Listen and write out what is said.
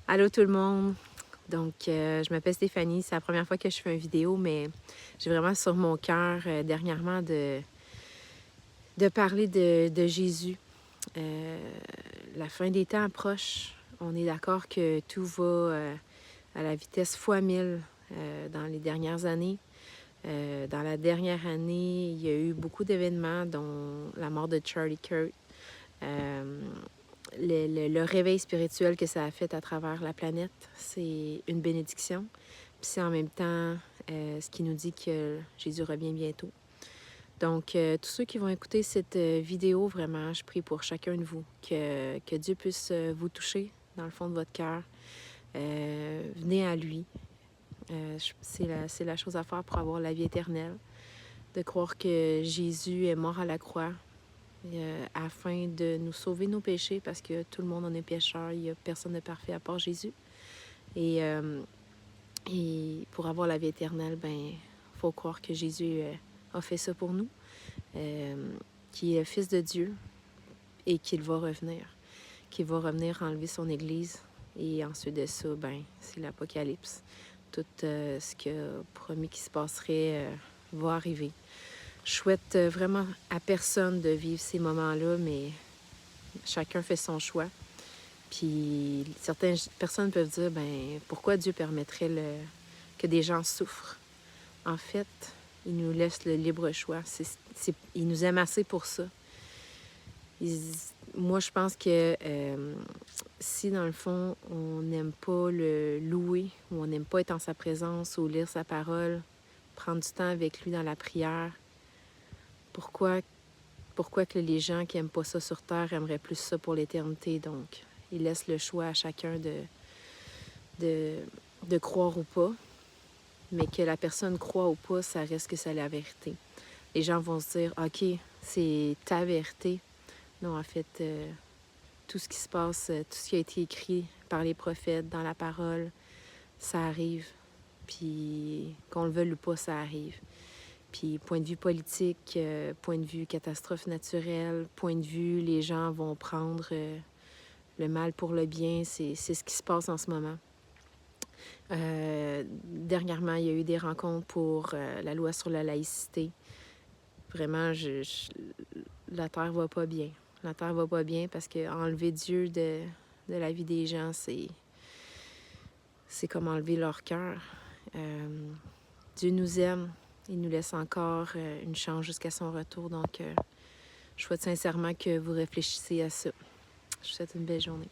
Allô tout le monde! Donc, je m'appelle Stéphanie. C'est la première fois que je fais une vidéo, mais j'ai vraiment sur mon cœur dernièrement de parler de Jésus. La fin des temps approche. On est d'accord que tout va à la vitesse fois 1000 dans les dernières années. Dans la dernière année, il y a eu beaucoup d'événements, dont la mort de Charlie Kirk. Le réveil spirituel que ça a fait à travers la planète, c'est une bénédiction. Puis c'est en même temps ce qui nous dit que Jésus revient bientôt. Donc, tous ceux qui vont écouter cette vidéo, vraiment, je prie pour chacun de vous, que Dieu puisse vous toucher dans le fond de votre cœur. Venez à lui. C'est la chose à faire pour avoir la vie éternelle. De croire que Jésus est mort à la croix, afin de nous sauver nos péchés, parce que tout le monde en est pécheur, il n'y a personne de parfait à part Jésus. Et pour avoir la vie éternelle, il faut croire que Jésus a fait ça pour nous, qu'il est le Fils de Dieu et qu'il va revenir enlever son Église. Et ensuite de ça, c'est l'Apocalypse. Tout ce qu'il a promis qui se passerait va arriver. Je souhaite vraiment à personne de vivre ces moments-là, mais chacun fait son choix. Puis certaines personnes peuvent dire, pourquoi Dieu permettrait que des gens souffrent? En fait, il nous laisse le libre choix. Il nous aime assez pour ça. Moi, je pense que si, dans le fond, on n'aime pas le louer, ou on n'aime pas être en sa présence, ou lire sa parole, prendre du temps avec lui dans la prière, pourquoi que les gens qui n'aiment pas ça sur Terre aimeraient plus ça pour l'éternité? Donc, il laisse le choix à chacun de croire ou pas. Mais que la personne croit ou pas, ça reste que c'est la vérité. Les gens vont se dire, OK, c'est ta vérité. Non, en fait, tout ce qui se passe, tout ce qui a été écrit par les prophètes dans la parole, ça arrive. Puis, qu'on le veuille ou pas, ça arrive. Puis, point de vue politique, point de vue catastrophe naturelle, point de vue, les gens vont prendre le mal pour le bien. C'est ce qui se passe en ce moment. Dernièrement, il y a eu des rencontres pour la loi sur la laïcité. Vraiment, la Terre va pas bien. La Terre va pas bien parce qu'enlever Dieu de la vie des gens, c'est comme enlever leur cœur. Dieu nous aime. Il nous laisse encore une chance jusqu'à son retour. Donc, je souhaite sincèrement que vous réfléchissiez à ça. Je vous souhaite une belle journée.